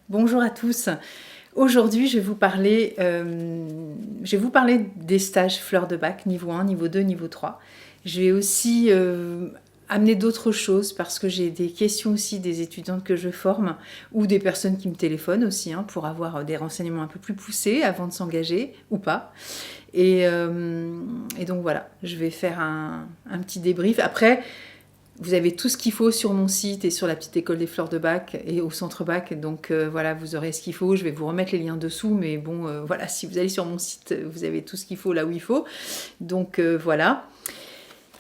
Bonjour à tous. Aujourd'hui, je vais vous parler des stages fleurs de bac, niveau 1, niveau 2, niveau 3. Je vais aussi amener d'autres choses parce que j'ai des questions aussi des étudiantes que je forme ou des personnes qui me téléphonent aussi pour avoir des renseignements un peu plus poussés avant de s'engager ou pas. Et donc voilà, je vais faire un petit débrief. Après, vous avez tout ce qu'il faut sur mon site et sur la petite école des fleurs de bac et au centre bac. Donc voilà, vous aurez ce qu'il faut. Je vais vous remettre les liens dessous. Mais bon, voilà, si vous allez sur mon site, vous avez tout ce qu'il faut là où il faut. Donc voilà.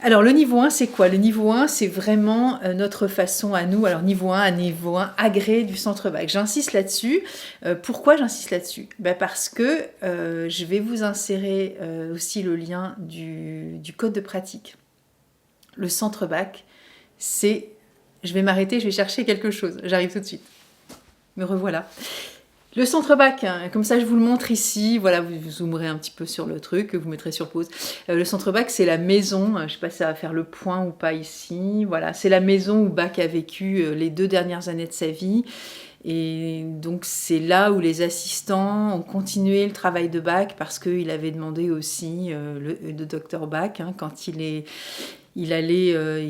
Alors le niveau 1, c'est quoi? Le niveau 1, c'est vraiment notre façon à nous. Alors niveau 1 à niveau 1, agrès du centre bac. J'insiste là-dessus. Pourquoi j'insiste là-dessus? Parce que je vais vous insérer aussi le lien du code de pratique. Le centre bac, c'est... Je vais m'arrêter, je vais chercher quelque chose. J'arrive tout de suite. Me revoilà. Le centre bac, comme ça je vous le montre ici. Voilà, vous zoomerez un petit peu sur le truc, vous mettrez sur pause. Le centre bac, c'est la maison. Je ne sais pas si ça va faire le point ou pas ici. Voilà, c'est la maison où Bach a vécu les 2 dernières années de sa vie. Et donc c'est là où les assistants ont continué le travail de Bach parce qu'il avait demandé aussi le docteur Bach quand il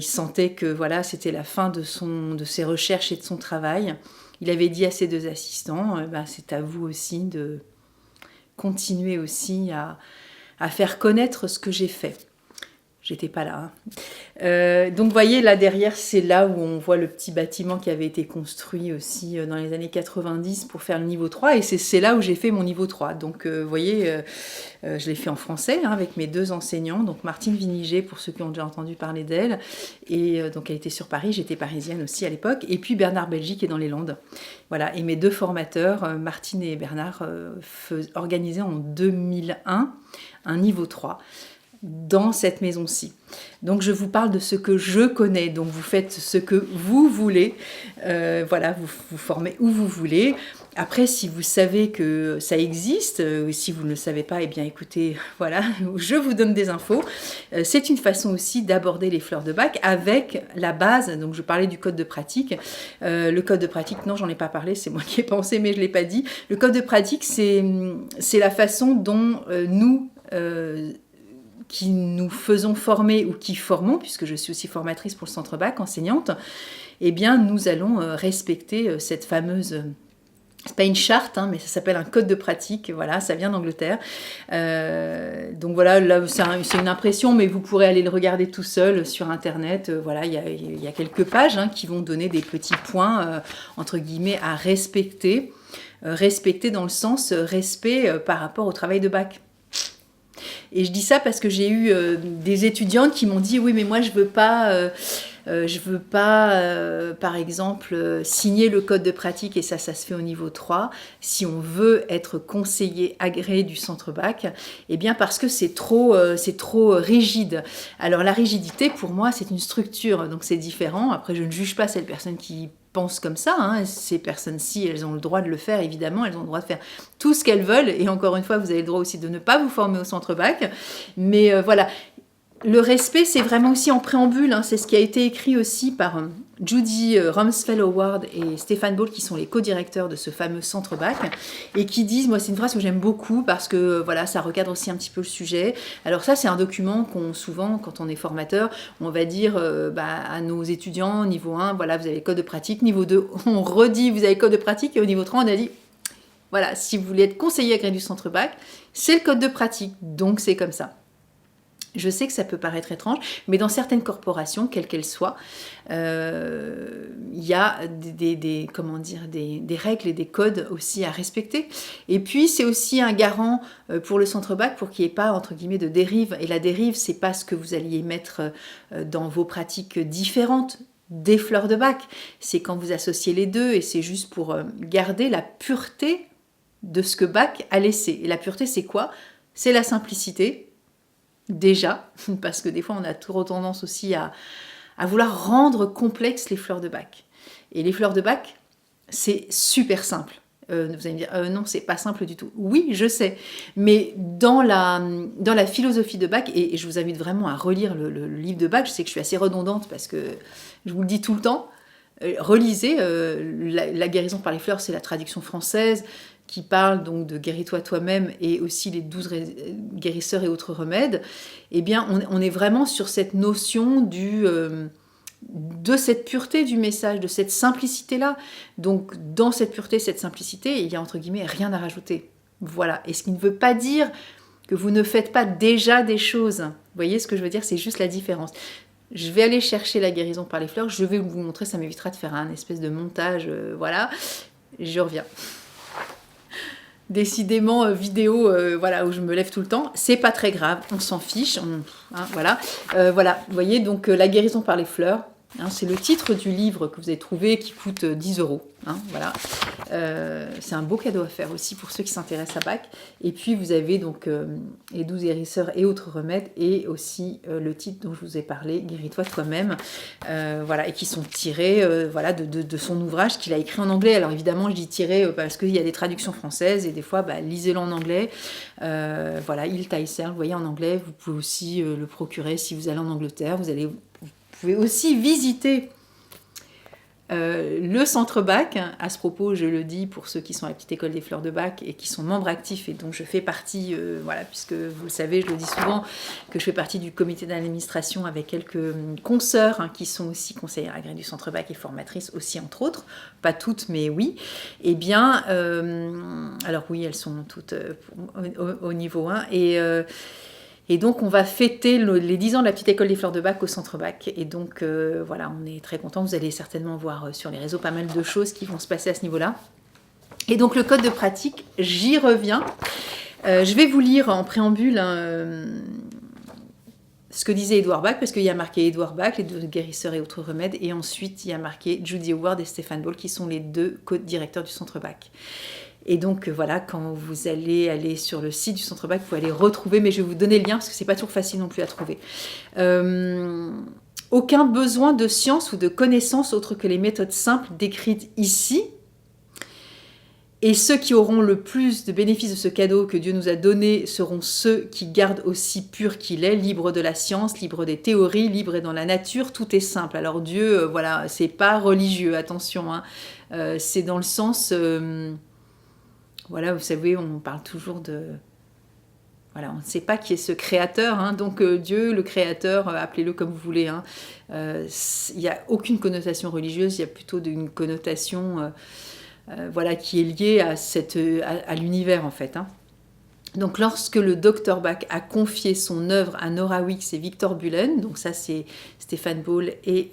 sentait que voilà, c'était la fin de ses recherches et de son travail. Il avait dit à ses 2 assistants, c'est à vous aussi de continuer aussi à faire connaître ce que j'ai fait. J'étais pas là. Donc vous voyez, là derrière, c'est là où on voit le petit bâtiment qui avait été construit aussi dans les années 90 pour faire le niveau 3. Et c'est là où j'ai fait mon niveau 3. Donc vous voyez, je l'ai fait en français avec mes 2 enseignants. Donc Martine Viniger, pour ceux qui ont déjà entendu parler d'elle. Et donc elle était sur Paris, j'étais parisienne aussi à l'époque. Et puis Bernard Belgique qui est dans les Landes. Voilà, et mes 2 formateurs, Martine et Bernard, organisaient en 2001 un niveau 3. Dans cette maison-ci. Donc je vous parle de ce que je connais, donc vous faites ce que vous voulez, voilà, vous formez où vous voulez. Après, si vous savez que ça existe, si vous ne le savez pas, eh bien écoutez, voilà, je vous donne des infos. C'est une façon aussi d'aborder les fleurs de bac avec la base, donc je parlais du code de pratique. Le code de pratique, non, j'en ai pas parlé, c'est moi qui ai pensé, mais je l'ai pas dit. Le code de pratique, c'est la façon dont nous... qui nous faisons former ou qui formons, puisque je suis aussi formatrice pour le centre bac, enseignante, eh bien nous allons respecter cette fameuse... C'est pas une charte, mais ça s'appelle un code de pratique. Voilà, ça vient d'Angleterre. Donc voilà, là c'est une impression, mais vous pourrez aller le regarder tout seul sur Internet. Voilà, il y a quelques pages qui vont donner des petits points entre guillemets à respecter. Respecter dans le sens respect par rapport au travail de bac. Et je dis ça parce que j'ai eu des étudiantes qui m'ont dit oui mais moi je veux pas par exemple signer le code de pratique et ça se fait au niveau 3 si on veut être conseiller agréé du centre bac, eh bien parce que c'est trop rigide. Alors la rigidité pour moi c'est une structure donc c'est différent. Après je ne juge pas cette personne qui pensent comme ça, ces personnes-ci, elles ont le droit de le faire, évidemment, elles ont le droit de faire tout ce qu'elles veulent, et encore une fois, vous avez le droit aussi de ne pas vous former au centre bac, mais voilà, le respect, c'est vraiment aussi en préambule, c'est ce qui a été écrit aussi par Judy Rumsfeld-Howard et Stéphane Ball, qui sont les co-directeurs de ce fameux centre bac, et qui disent, moi c'est une phrase que j'aime beaucoup, parce que voilà, ça recadre aussi un petit peu le sujet. Alors ça, c'est un document qu'on, souvent, quand on est formateur, on va dire à nos étudiants, niveau 1, voilà, vous avez le code de pratique, niveau 2, on redit, vous avez le code de pratique, et au niveau 3, on a dit, voilà, si vous voulez être conseiller agréé du centre bac, c'est le code de pratique, donc c'est comme ça. Je sais que ça peut paraître étrange, mais dans certaines corporations, quelles qu'elles soient, il y a des règles et des codes aussi à respecter. Et puis, c'est aussi un garant pour le centre bac pour qu'il n'y ait pas, entre guillemets, de dérive. Et la dérive, c'est pas ce que vous alliez mettre dans vos pratiques différentes des fleurs de bac. C'est quand vous associez les deux et c'est juste pour garder la pureté de ce que Bach a laissé. Et la pureté, c'est quoi? C'est la simplicité. Déjà, parce que des fois on a trop tendance aussi à vouloir rendre complexes les fleurs de bac. Et les fleurs de bac, c'est super simple. Vous allez me dire, non, c'est pas simple du tout. Oui, je sais, mais dans la philosophie de Bach, et je vous invite vraiment à relire le livre de Bach, je sais que je suis assez redondante parce que je vous le dis tout le temps, relisez. La guérison par les fleurs, c'est la traduction française qui parle donc de guéris-toi toi-même et aussi les 12 guérisseurs et autres remèdes. Eh bien, on est vraiment sur cette notion de cette pureté du message, de cette simplicité-là. Donc, dans cette pureté, cette simplicité, il y a entre guillemets rien à rajouter. Voilà. Et ce qui ne veut pas dire que vous ne faites pas déjà des choses. Vous voyez ce que je veux dire? C'est juste la différence. Je vais aller chercher la guérison par les fleurs. Je vais vous montrer, ça m'évitera de faire un espèce de montage. Voilà. Je reviens. Décidément, vidéo voilà, où je me lève tout le temps. C'est pas très grave, on s'en fiche. Voilà. Voilà, vous voyez, donc la guérison par les fleurs. Hein, c'est le titre du livre que vous avez trouvé qui coûte 10 €. Hein, voilà. C'est un beau cadeau à faire aussi pour ceux qui s'intéressent à Bach. Et puis vous avez donc les 12 guérisseurs et autres remèdes et aussi le titre dont je vous ai parlé, Guéris-toi toi-même. Voilà, et qui sont tirés voilà, de son ouvrage qu'il a écrit en anglais. Alors évidemment, je dis tiré parce qu'il y a des traductions françaises et des fois, lisez-le en anglais. Voilà, Il Taïser, vous voyez en anglais. Vous pouvez aussi le procurer si vous allez en Angleterre. Vous pouvez aussi visiter le centre Bach. À ce propos, je le dis pour ceux qui sont à la petite école des fleurs de Bach et qui sont membres actifs et dont je fais partie, voilà, puisque vous le savez, je le dis souvent, que je fais partie du comité d'administration avec quelques consoeurs qui sont aussi conseillères agréées du centre Bach et formatrices aussi, entre autres. Pas toutes, mais oui. Eh bien, alors oui, elles sont toutes au niveau 1 et donc, on va fêter les 10 ans de la petite école des fleurs de Bach au centre Bach. Et donc, voilà, on est très contents. Vous allez certainement voir sur les réseaux pas mal de choses qui vont se passer à ce niveau-là. Et donc, le code de pratique, j'y reviens. Je vais vous lire en préambule ce que disait Edward Bach, parce qu'il y a marqué Edward Bach, les 2 guérisseurs et autres remèdes. Et ensuite, il y a marqué Judy Howard et Stephen Ball, qui sont les 2 co-directeurs du centre Bach. Et donc voilà, quand vous allez aller sur le site du centre Bach, vous pouvez aller retrouver, mais je vais vous donner le lien parce que c'est pas toujours facile non plus à trouver. Aucun besoin de science ou de connaissances autres que les méthodes simples décrites ici. Et ceux qui auront le plus de bénéfices de ce cadeau que Dieu nous a donné seront ceux qui gardent aussi pur qu'il est, libre de la science, libre des théories, libre dans la nature, tout est simple. Alors Dieu, voilà, c'est pas religieux, attention, c'est dans le sens... voilà, vous savez, on parle toujours de... Voilà, on ne sait pas qui est ce créateur, donc Dieu, le créateur, appelez-le comme vous voulez. Il n'y a aucune connotation religieuse, il y a plutôt une connotation voilà, qui est liée à l'univers, en fait. Donc, lorsque le Dr Bach a confié son œuvre à Nora Weeks et Victor Bullen, donc ça c'est Stephen Ball et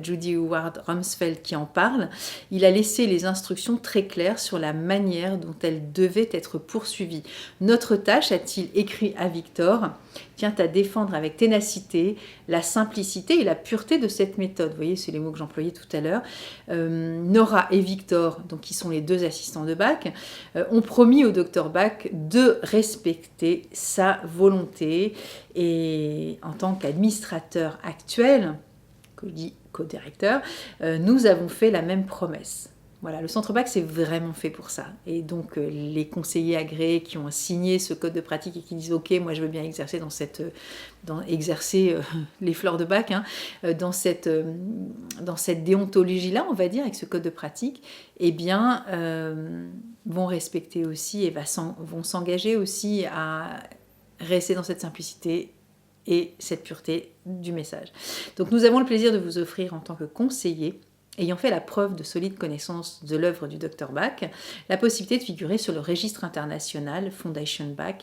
Judy Howard Rumsfeld qui en parlent, il a laissé les instructions très claires sur la manière dont elles devaient être poursuivies. Notre tâche, a-t-il écrit à Victor, tient à défendre avec ténacité la simplicité et la pureté de cette méthode. Vous voyez, c'est les mots que j'employais tout à l'heure. Nora et Victor, donc qui sont les 2 assistants de Bach, ont promis au Dr Bach de respecter sa volonté. Et en tant qu'administrateur actuel, co-directeur, nous avons fait la même promesse. Voilà, le centre Bach, c'est vraiment fait pour ça. Et donc, les conseillers agréés qui ont signé ce code de pratique et qui disent « Ok, moi, je veux bien exercer exercer les fleurs de Bach, dans cette déontologie-là, on va dire, avec ce code de pratique, eh bien, vont respecter aussi et vont s'engager aussi à rester dans cette simplicité et cette pureté du message. Donc, nous avons le plaisir de vous offrir en tant que conseiller, ayant fait la preuve de solides connaissances de l'œuvre du Dr Bach, la possibilité de figurer sur le registre international Fondation Bach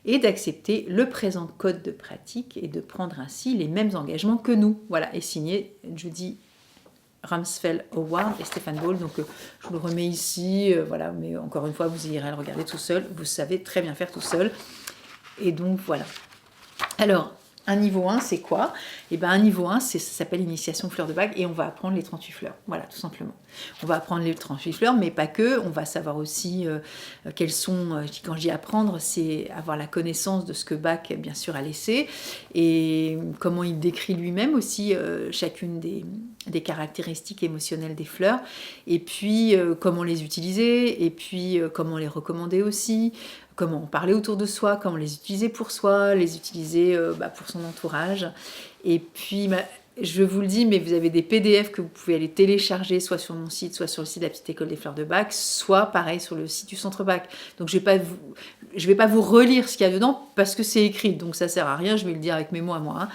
et d'accepter le présent code de pratique et de prendre ainsi les mêmes engagements que nous. Voilà, et signé Judy Rumsfeld Howard et Stephen Ball. Donc je vous le remets ici, voilà, mais encore une fois, vous irez le regarder tout seul, vous savez très bien faire tout seul. Et donc voilà. Alors, un niveau 1, c'est quoi? Eh bien, un niveau 1, ça s'appelle Initiation fleurs de Bach et on va apprendre les 38 fleurs. Voilà, tout simplement. On va apprendre les 38 fleurs, mais pas que. On va savoir aussi quelles sont... quand je dis apprendre, c'est avoir la connaissance de ce que Bach, bien sûr, a laissé et comment il décrit lui-même aussi chacune des caractéristiques émotionnelles des fleurs et puis comment les utiliser et puis comment les recommander aussi, comment en parler autour de soi, comment les utiliser pour soi, les utiliser pour son entourage. Et puis, je vous le dis, mais vous avez des PDF que vous pouvez aller télécharger, soit sur mon site, soit sur le site de la Petite École des Fleurs de Bac, soit pareil sur le site du Centre Bac. Donc je vais pas vous relire ce qu'il y a dedans parce que c'est écrit, donc ça sert à rien, je vais le dire avec mes mots à moi. Hein.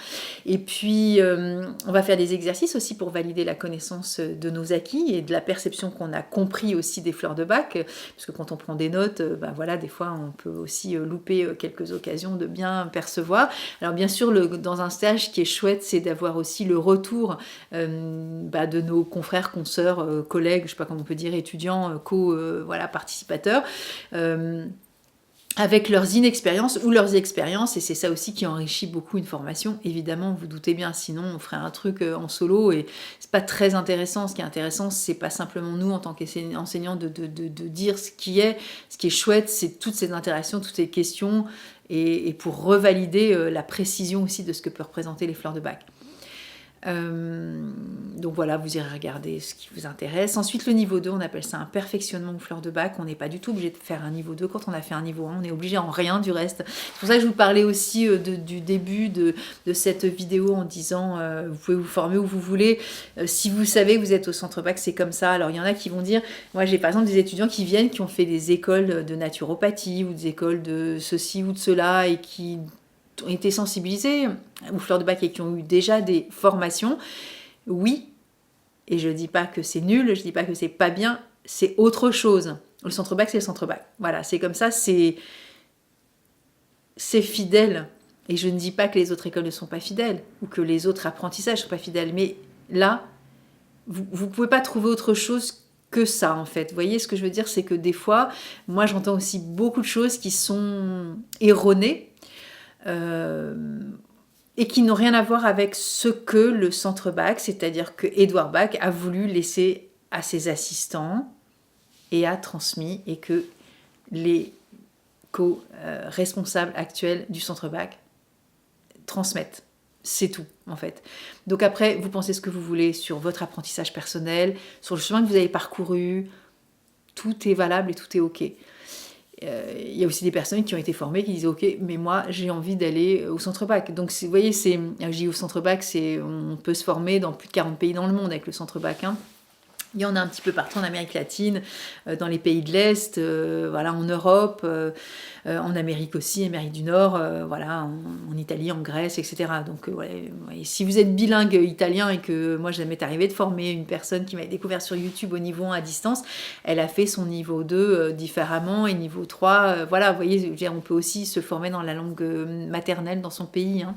Et puis on va faire des exercices aussi pour valider la connaissance de nos acquis et de la perception qu'on a compris aussi des fleurs de bac, parce que quand on prend des notes, ben voilà, des fois on peut aussi louper quelques occasions de bien percevoir. Alors bien sûr, dans un stage, ce qui est chouette, c'est d'avoir aussi le retour de nos confrères, consoeurs, collègues, je sais pas comment on peut dire, étudiants, voilà, participateurs. Avec leurs inexpériences ou leurs expériences, et c'est ça aussi qui enrichit beaucoup une formation. Évidemment, vous doutez bien, sinon on ferait un truc en solo et c'est pas très intéressant. Ce qui est intéressant, c'est pas simplement nous en tant qu'enseignants de dire ce qui est chouette, c'est toutes ces interactions, toutes ces questions, et pour revalider la précision aussi de ce que peuvent représenter les fleurs de bac. Donc voilà, vous irez regarder ce qui vous intéresse. Ensuite, le niveau 2, on appelle ça un perfectionnement aux fleurs de bac. On n'est pas du tout obligé de faire un niveau 2 quand on a fait un niveau 1. On est obligé en rien du reste. C'est pour ça que je vous parlais aussi du début de cette vidéo en disant vous pouvez vous former où vous voulez. Si vous savez que vous êtes au centre bac, c'est comme ça. Alors il y en a qui vont dire, moi j'ai par exemple des étudiants qui viennent, qui ont fait des écoles de naturopathie ou des écoles de ceci ou de cela et qui ont été sensibilisés aux fleurs de bac et qui ont eu déjà des formations, oui, et je ne dis pas que c'est nul, je ne dis pas que c'est pas bien, c'est autre chose. Le centre bac, c'est le centre bac. Voilà, c'est comme ça, c'est fidèle. Et je ne dis pas que les autres écoles ne sont pas fidèles ou que les autres apprentissages ne sont pas fidèles, mais là, vous ne pouvez pas trouver autre chose que ça, en fait. Vous voyez, ce que je veux dire, c'est que des fois, moi, j'entends aussi beaucoup de choses qui sont erronées, et qui n'ont rien à voir avec ce que le centre Bach, c'est-à-dire que Édouard Bach a voulu laisser à ses assistants et a transmis, et que les co-responsables actuels du centre Bach transmettent. C'est tout, en fait. Donc après, vous pensez ce que vous voulez sur votre apprentissage personnel, sur le chemin que vous avez parcouru, tout est valable et tout est OK. Il y a aussi des personnes qui ont été formées qui disent ok, mais moi j'ai envie d'aller au centre bac. Donc vous voyez, je dis au centre bac, on peut se former dans plus de 40 pays dans le monde avec le centre bac. Hein. Il y en a un petit peu partout en Amérique latine, dans les pays de l'Est, voilà, en Europe, en Amérique aussi, Amérique du Nord, voilà, en Italie, en Grèce, etc. Donc, ouais, si vous êtes bilingue italien et que moi, ça m'est arrivé de former une personne qui m'avait découvert sur YouTube au niveau 1 à distance, elle a fait son niveau 2 différemment et niveau 3, voilà, vous voyez, on peut aussi se former dans la langue maternelle dans son pays. Hein.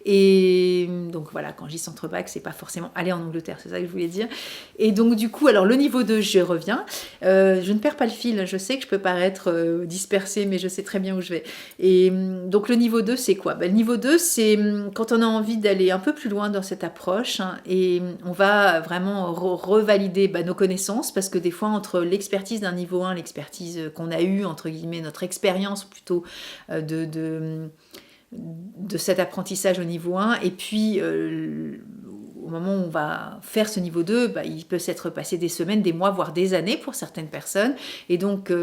Et donc voilà, quand je dis centre bac, c'est pas forcément aller en Angleterre, c'est ça que je voulais dire. Et donc du coup, alors le niveau 2, je reviens. Je ne perds pas le fil, je sais que je peux paraître dispersée, mais je sais très bien où je vais. Et donc le niveau 2, c'est quoi ? Le niveau 2, c'est quand on a envie d'aller un peu plus loin dans cette approche, hein, et on va vraiment revalider nos connaissances, parce que des fois, entre l'expertise d'un niveau 1, l'expertise qu'on a eue, entre guillemets, notre expérience plutôt de cet apprentissage au niveau 1, et puis au moment où on va faire ce niveau 2, il peut s'être passé des semaines, des mois, voire des années pour certaines personnes, et donc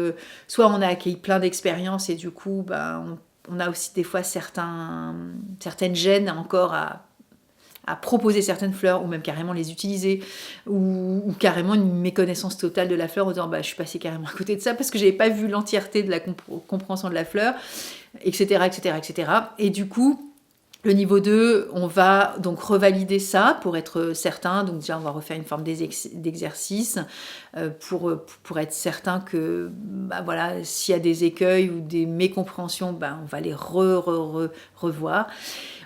soit on a acquis plein d'expériences et du coup on a aussi des fois certaines gênes encore à proposer certaines fleurs, ou même carrément les utiliser, ou carrément une méconnaissance totale de la fleur, en disant je suis passée carrément à côté de ça parce que j'avais pas vu l'entièreté de la compréhension de la fleur, etc., etc., etc. Et du coup, le niveau 2, on va donc revalider ça pour être certain. Donc déjà, on va refaire une forme d'exercice pour être certain que voilà, s'il y a des écueils ou des mécompréhensions, on va les revoir.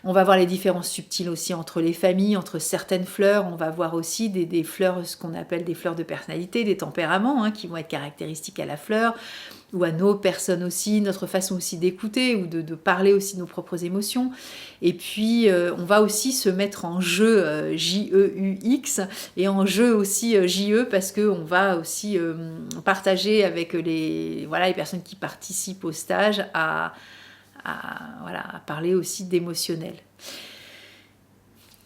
On va voir les différences subtiles aussi entre les familles, entre certaines fleurs. On va voir aussi des fleurs, ce qu'on appelle des fleurs de personnalité, des tempéraments, hein, qui vont être caractéristiques à la fleur, ou à nos personnes aussi, notre façon aussi d'écouter ou de parler aussi de nos propres émotions. Et puis, on va aussi se mettre en jeu, J-E-U-X, et en jeu aussi J-E, parce qu'on va aussi partager avec les personnes qui participent au stage à parler aussi d'émotionnel.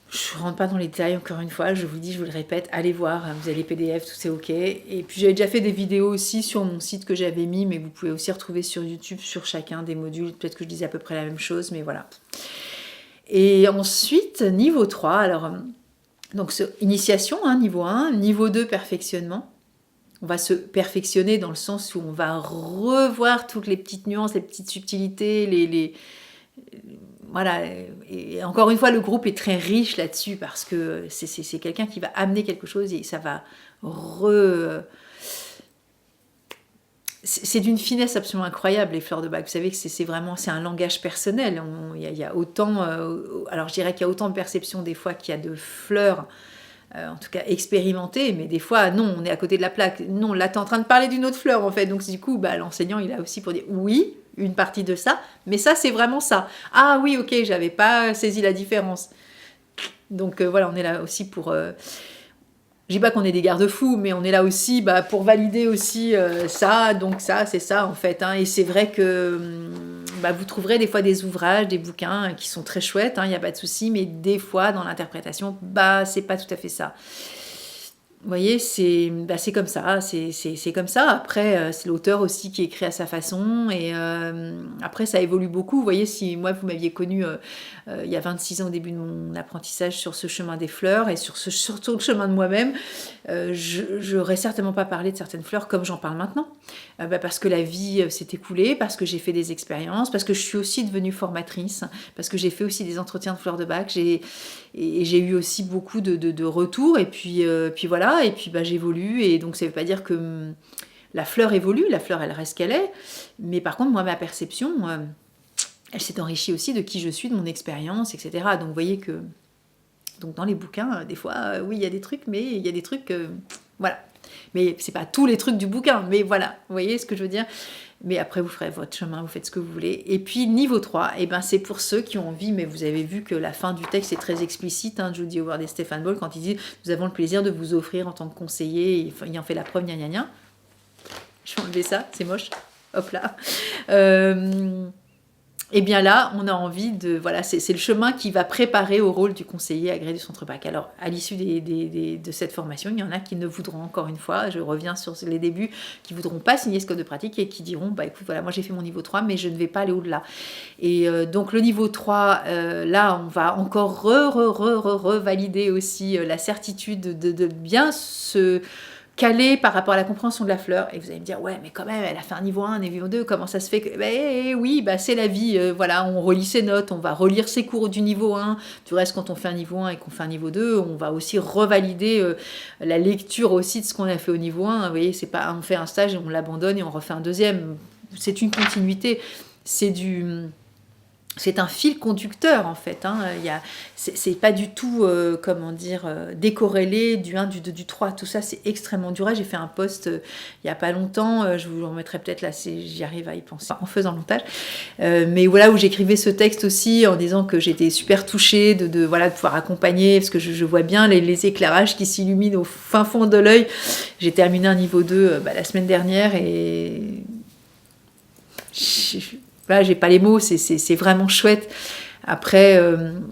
Je ne rentre pas dans les détails, encore une fois, je vous le dis, je vous le répète, allez voir, vous avez les PDF, tout c'est ok. Et puis j'avais déjà fait des vidéos aussi sur mon site que j'avais mis, mais vous pouvez aussi retrouver sur YouTube, sur chacun des modules, peut-être que je disais à peu près la même chose, mais voilà. Et ensuite, niveau 3, alors, donc initiation, hein, niveau 1, niveau 2, perfectionnement. On va se perfectionner dans le sens où on va revoir toutes les petites nuances, les petites subtilités, voilà. Et encore une fois, le groupe est très riche là-dessus parce que c'est quelqu'un qui va amener quelque chose et ça va c'est d'une finesse absolument incroyable, les fleurs de bac. Vous savez que c'est vraiment un langage personnel. Il y a autant, alors je dirais qu'il y a autant de perceptions des fois qu'il y a de fleurs, en tout cas expérimentées, mais des fois, non, on est à côté de la plaque. Non, là, tu es en train de parler d'une autre fleur, en fait. Donc, du coup, l'enseignant, il a aussi pour dire, oui, une partie de ça, mais ça, c'est vraiment ça. Ah oui, ok, j'avais pas saisi la différence. Donc, voilà, on est là aussi pour... je dis pas qu'on est des garde-fous, mais on est là aussi pour valider aussi ça, donc ça, c'est ça en fait. Hein. Et c'est vrai que vous trouverez des fois des ouvrages, des bouquins qui sont très chouettes, il n'y a pas de souci, mais des fois dans l'interprétation, c'est pas tout à fait ça. Vous voyez, c'est comme ça, c'est comme ça. Après, c'est l'auteur aussi qui écrit à sa façon. Et après, ça évolue beaucoup. Vous voyez, si moi, vous m'aviez connu il y a 26 ans au début de mon apprentissage sur ce chemin des fleurs et surtout le chemin de moi-même, j'aurais certainement pas parlé de certaines fleurs comme j'en parle maintenant. Parce que la vie s'est écoulée, parce que j'ai fait des expériences, parce que je suis aussi devenue formatrice, parce que j'ai fait aussi des entretiens de fleurs de bac. Et j'ai eu aussi beaucoup de retours. Et puis voilà. Et puis j'évolue. Et donc ça ne veut pas dire que la fleur évolue. La fleur, elle reste qu'elle est. Mais par contre, moi, ma perception, elle s'est enrichie aussi de qui je suis, de mon expérience, etc. Donc vous voyez que dans les bouquins, des fois, oui, il y a des trucs, mais il y a des trucs... voilà. Mais c'est pas tous les trucs du bouquin. Mais voilà, vous voyez ce que je veux dire ? Mais après, vous ferez votre chemin, vous faites ce que vous voulez. Et puis, niveau 3, c'est pour ceux qui ont envie, mais vous avez vu que la fin du texte est très explicite, Judy Howard et Stephen Ball, quand ils disent « Nous avons le plaisir de vous offrir en tant que conseiller, il en fait la preuve, gna gna gna ». Je vais enlever ça, c'est moche. Hop là. Et bien là, on a envie de... Voilà, c'est le chemin qui va préparer au rôle du conseiller agréé du centre bac. Alors, à l'issue de cette formation, il y en a qui ne voudront, encore une fois, je reviens sur les débuts, qui ne voudront pas signer ce code de pratique et qui diront, écoute, voilà, moi j'ai fait mon niveau 3, mais je ne vais pas aller au-delà. Et donc, le niveau 3, là, on va encore revalider aussi la certitude de bien se... calé par rapport à la compréhension de la fleur. Et vous allez me dire, ouais, mais quand même, elle a fait un niveau 1, un niveau 2, comment ça se fait que... oui, c'est la vie, voilà, on relit ses notes, on va relire ses cours du niveau 1. Du reste, quand on fait un niveau 1 et qu'on fait un niveau 2, on va aussi revalider la lecture aussi de ce qu'on a fait au niveau 1. Vous voyez, c'est pas, on fait un stage et on l'abandonne et on refait un deuxième. C'est une continuité, c'est un fil conducteur en fait. C'est pas du tout décorrélé du 1, du 2, du 3. Tout ça c'est extrêmement dur. J'ai fait un post il y a pas longtemps. Je vous le remettrai peut-être là si j'y arrive à y penser en faisant le montage. Mais voilà où j'écrivais ce texte aussi en disant que j'étais super touchée de pouvoir accompagner parce que je vois bien les éclairages qui s'illuminent au fin fond de l'œil. J'ai terminé un niveau 2 la semaine dernière et là, j'ai pas les mots, c'est vraiment chouette. Après,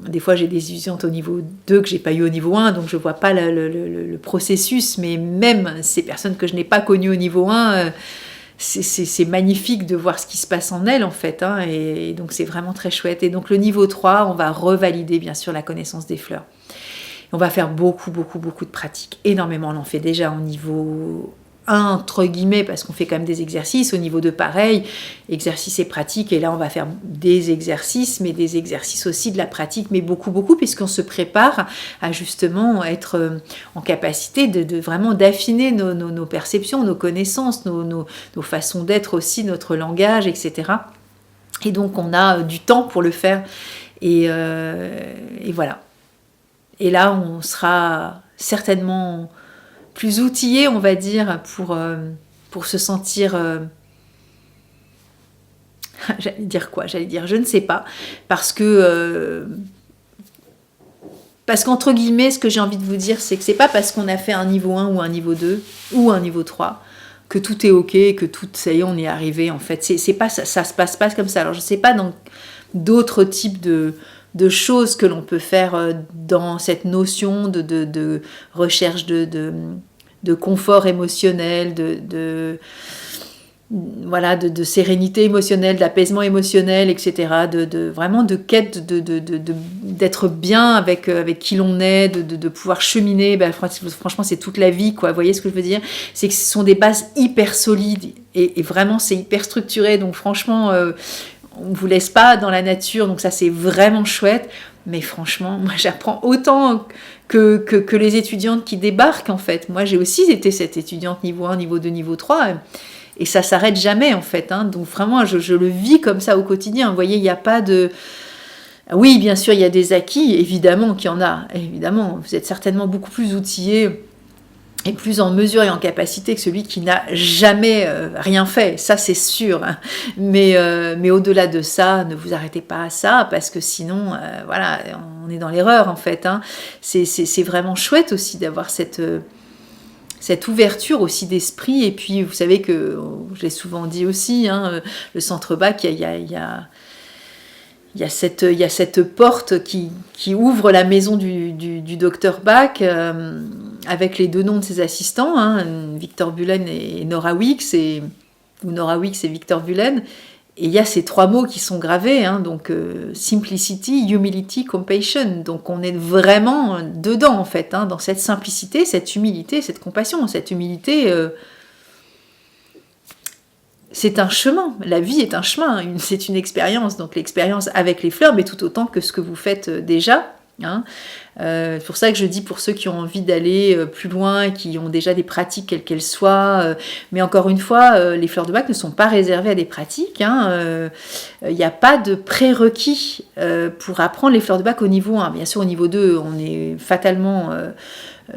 des fois, j'ai des étudiantes au niveau 2 que j'ai pas eu au niveau 1, donc je vois pas le processus, mais même ces personnes que je n'ai pas connues au niveau 1, c'est magnifique de voir ce qui se passe en elles, en fait, et donc c'est vraiment très chouette. Et donc le niveau 3, on va revalider, bien sûr, la connaissance des fleurs. On va faire beaucoup de pratiques, énormément. On en fait déjà au niveau 1, entre guillemets, parce qu'on fait quand même des exercices. Au niveau 2, pareil, exercices et pratiques. Et là, on va faire des exercices, mais des exercices aussi de la pratique, mais beaucoup, puisqu'on se prépare à justement être en capacité de vraiment d'affiner nos perceptions, nos connaissances, nos façons d'être aussi, notre langage, etc. Et donc, on a du temps pour le faire. Et voilà. Et là, on sera certainement plus outillé, on va dire, pour se sentir... J'allais dire quoi ? Je ne sais pas. Parce qu'entre guillemets, ce que j'ai envie de vous dire, c'est que c'est pas parce qu'on a fait un niveau 1 ou un niveau 2 ou un niveau 3 que tout est ok, que tout, ça y est, on est arrivé, en fait. C'est pas, ça se passe pas comme ça. Alors, je sais pas dans d'autres types de choses que l'on peut faire dans cette notion de recherche de confort émotionnel, voilà, de sérénité émotionnelle, d'apaisement émotionnel, etc. Vraiment de quête d'être bien avec qui l'on est, de pouvoir cheminer. Ben, franchement, c'est toute la vie, quoi. Vous voyez ce que je veux dire? C'est que ce sont des bases hyper solides et vraiment, c'est hyper structuré. Donc, franchement, on ne vous laisse pas dans la nature. Donc, ça, c'est vraiment chouette. Mais franchement, moi, j'apprends autant que les étudiantes qui débarquent, en fait. Moi, j'ai aussi été cette étudiante niveau 1, niveau 2, niveau 3. Et ça s'arrête jamais, en fait. Hein. Donc, vraiment, je le vis comme ça au quotidien. Vous voyez, il n'y a pas de... Oui, bien sûr, il y a des acquis. Évidemment qu'il y en a. Évidemment, vous êtes certainement beaucoup plus outillés et plus en mesure et en capacité que celui qui n'a jamais rien fait. Ça, c'est sûr. Hein. Mais au-delà de ça, ne vous arrêtez pas à ça, parce que sinon, voilà, on est dans l'erreur, en fait. Hein. C'est vraiment chouette aussi d'avoir cette ouverture aussi d'esprit. Et puis, vous savez que, je l'ai souvent dit aussi, hein, le centre bac, il y a cette porte qui ouvre la maison du docteur Bach avec les 2 noms de ses assistants, hein, Victor Bulen et Nora Wicks, ou Nora Wicks et Victor Bulen. Et il y a ces 3 mots qui sont gravés, hein, donc simplicity, humility, compassion. Donc on est vraiment dedans, en fait, hein, dans cette simplicité, cette humilité, cette compassion. Cette humilité, c'est un chemin. La vie est un chemin, c'est une expérience. Donc l'expérience avec les fleurs, mais tout autant que ce que vous faites déjà. Hein. C'est pour ça que je dis, pour ceux qui ont envie d'aller plus loin, qui ont déjà des pratiques quelles qu'elles soient, mais encore une fois, les fleurs de bac ne sont pas réservées à des pratiques. Hein. Il n'y a pas de prérequis pour apprendre les fleurs de bac au niveau 1. Bien sûr, au niveau 2, on est fatalement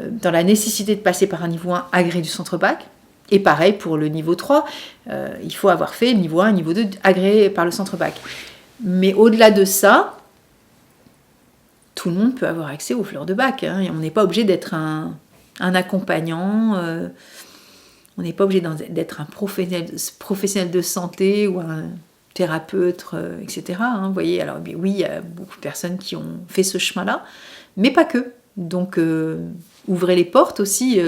dans la nécessité de passer par un niveau 1 agréé du centre bac. Et pareil pour le niveau 3, il faut avoir fait le niveau 1 et niveau 2 agréé par le centre bac. Mais au-delà de ça, tout le monde peut avoir accès aux fleurs de bac. Hein, et on n'est pas obligé d'être un accompagnant, on n'est pas obligé d'être un professionnel de santé ou un thérapeute, etc. Hein, vous voyez, alors oui, il y a beaucoup de personnes qui ont fait ce chemin-là, mais pas que. Donc, ouvrez les portes aussi,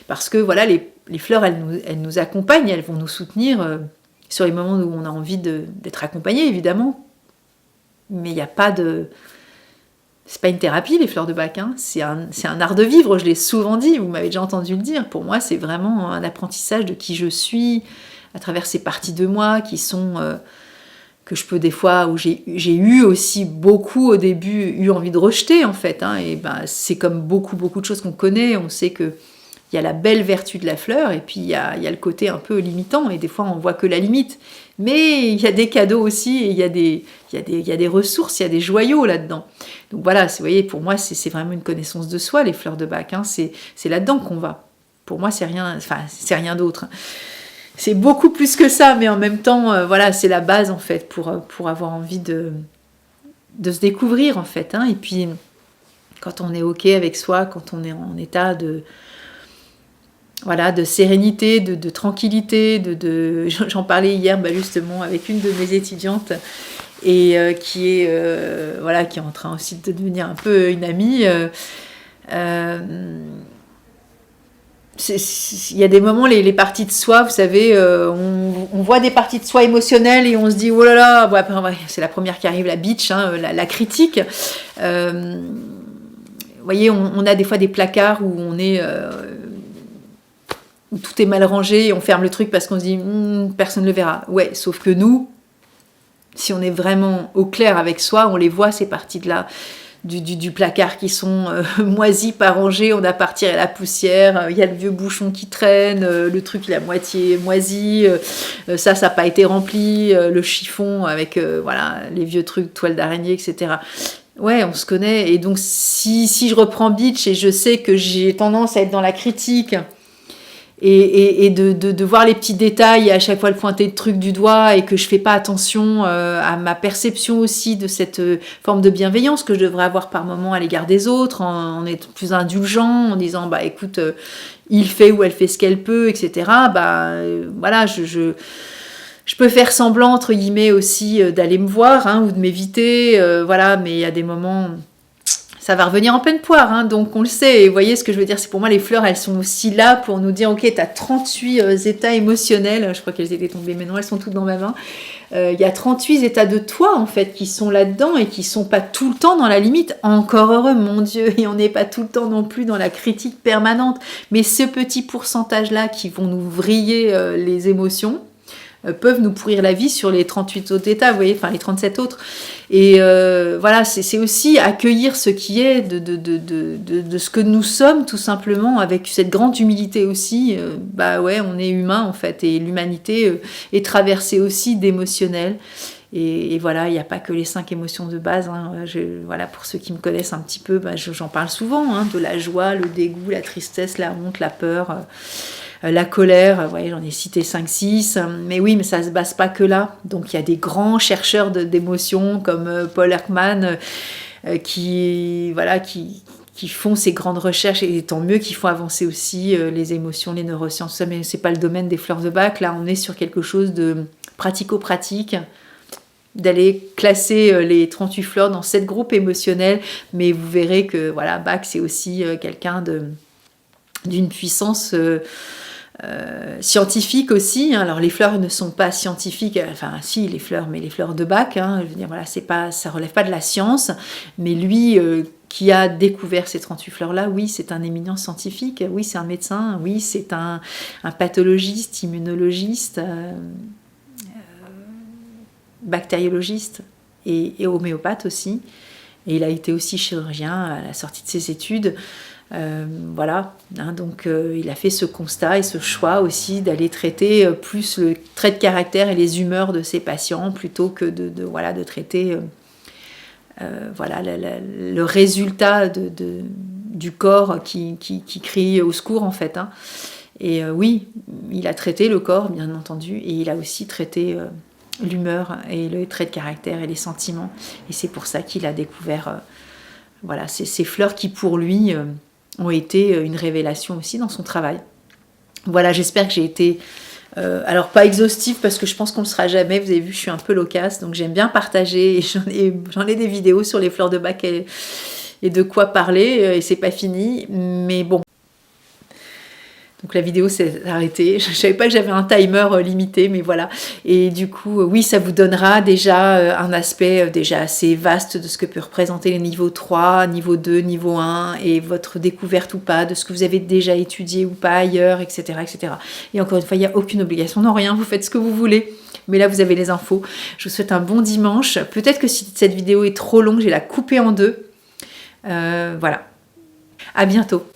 parce que voilà, les fleurs, elles nous accompagnent, elles vont nous soutenir sur les moments où on a envie d'être accompagné, évidemment. Mais il n'y a pas de... C'est pas une thérapie, les fleurs de bac, hein. C'est un art de vivre, je l'ai souvent dit, vous m'avez déjà entendu le dire. Pour moi, c'est vraiment un apprentissage de qui je suis, à travers ces parties de moi qui sont... que je peux des fois, où j'ai eu aussi beaucoup au début, eu envie de rejeter, en fait. Hein. Et ben, c'est comme beaucoup de choses qu'on connaît, on sait que il y a la belle vertu de la fleur, et puis il y a le côté un peu limitant, et des fois on voit que la limite. Mais il y a des cadeaux aussi, et il y a des ressources, il y a des joyaux là-dedans. Donc voilà, vous voyez, pour moi, c'est vraiment une connaissance de soi, les fleurs de bac. Hein. C'est là-dedans qu'on va. Pour moi, c'est rien d'autre. C'est beaucoup plus que ça, mais en même temps, voilà, c'est la base, en fait, pour avoir envie de se découvrir, en fait. Hein. Et puis, quand on est OK avec soi, quand on est en état de sérénité, de tranquillité, j'en parlais hier justement avec une de mes étudiantes et qui est en train aussi de devenir un peu une amie. Il y a des moments, les parties de soi, vous savez, on voit des parties de soi émotionnelles et on se dit, oh là là, c'est la première qui arrive, la bitch, hein, la critique. Vous voyez, on a des fois des placards où on est... où tout est mal rangé et on ferme le truc parce qu'on se dit personne ne le verra. Ouais, sauf que nous, si on est vraiment au clair avec soi, on les voit, ces parties-là du placard qui sont moisies, pas rangées, on a pas retiré la poussière, il y a le vieux bouchon qui traîne, le truc il est à moitié moisi, ça n'a pas été rempli, le chiffon avec les vieux trucs, toile d'araignée, etc. Ouais, on se connaît. Et donc, si je reprends Beach et je sais que j'ai tendance à être dans la critique... Et de voir les petits détails et à chaque fois le pointer le truc du doigt et que je fais pas attention à ma perception aussi de cette forme de bienveillance que je devrais avoir par moment à l'égard des autres, en étant plus indulgent, en disant écoute, il fait ou elle fait ce qu'elle peut, etc. Voilà, je peux faire semblant entre guillemets aussi d'aller me voir ou de m'éviter, mais il y a des moments... ça va revenir en pleine poire, hein, donc on le sait. Et vous voyez ce que je veux dire, c'est pour moi les fleurs, elles sont aussi là pour nous dire, ok, tu as 38 états émotionnels, je crois qu'elles étaient tombées, mais non, elles sont toutes dans ma main. Il y a 38 états de toi, en fait, qui sont là-dedans et qui sont pas tout le temps dans la limite. Encore heureux, mon Dieu, et on n'est pas tout le temps non plus dans la critique permanente. Mais ce petit pourcentage-là qui vont nous vriller les émotions, peuvent nous pourrir la vie sur les 38 autres états, vous voyez, enfin les 37 autres. Et voilà, c'est aussi accueillir ce qui est de ce que nous sommes, tout simplement, avec cette grande humilité aussi. Bah ouais, on est humain en fait, et l'humanité est traversée aussi d'émotionnel. Et voilà, il n'y a pas que les 5 émotions de base. Hein. Voilà, pour ceux qui me connaissent un petit peu, bah, j'en parle souvent, hein, de la joie, le dégoût, la tristesse, la honte, la peur. La colère, voyez, j'en ai cité 5-6, mais oui, mais ça ne se base pas que là. Donc il y a des grands chercheurs d'émotions comme Paul Ekman qui font ces grandes recherches, et tant mieux qu'ils font avancer aussi les émotions, les neurosciences, mais ce n'est pas le domaine des fleurs de Bach. Là, on est sur quelque chose de pratico-pratique, d'aller classer les 38 fleurs dans 7 groupes émotionnels, mais vous verrez que voilà, Bach, c'est aussi quelqu'un d'une puissance scientifique aussi, hein. Alors les fleurs ne sont pas scientifiques, enfin si les fleurs, mais les fleurs de Bach, hein, je veux dire, voilà, ça relève pas de la science, mais lui qui a découvert ces 38 fleurs-là, oui, c'est un éminent scientifique, oui, c'est un médecin, oui, c'est un pathologiste, immunologiste, bactériologiste et homéopathe aussi, et il a été aussi chirurgien à la sortie de ses études. Voilà, hein, donc il a fait ce constat et ce choix aussi d'aller traiter plus le trait de caractère et les humeurs de ses patients plutôt que de traiter voilà, le résultat du corps qui crie au secours en fait. Hein. Et oui, il a traité le corps bien entendu, et il a aussi traité l'humeur et le trait de caractère et les sentiments, et c'est pour ça qu'il a découvert voilà, ces fleurs qui pour lui ont été une révélation aussi dans son travail. Voilà, j'espère que j'ai été, alors pas exhaustive parce que je pense qu'on ne le sera jamais, vous avez vu, je suis un peu loquace, donc j'aime bien partager, et j'en ai des vidéos sur les fleurs de Bach et de quoi parler, et c'est pas fini, mais bon. Donc la vidéo s'est arrêtée, je ne savais pas que j'avais un timer limité, mais voilà. Et du coup, oui, ça vous donnera déjà un aspect déjà assez vaste de ce que peut représenter les niveaux 3, niveau 2, niveau 1, et votre découverte ou pas, de ce que vous avez déjà étudié ou pas ailleurs, etc. etc. Et encore une fois, il n'y a aucune obligation, non rien, vous faites ce que vous voulez. Mais là, vous avez les infos. Je vous souhaite un bon dimanche. Peut-être que si cette vidéo est trop longue, je vais la couper en deux. Voilà. À bientôt.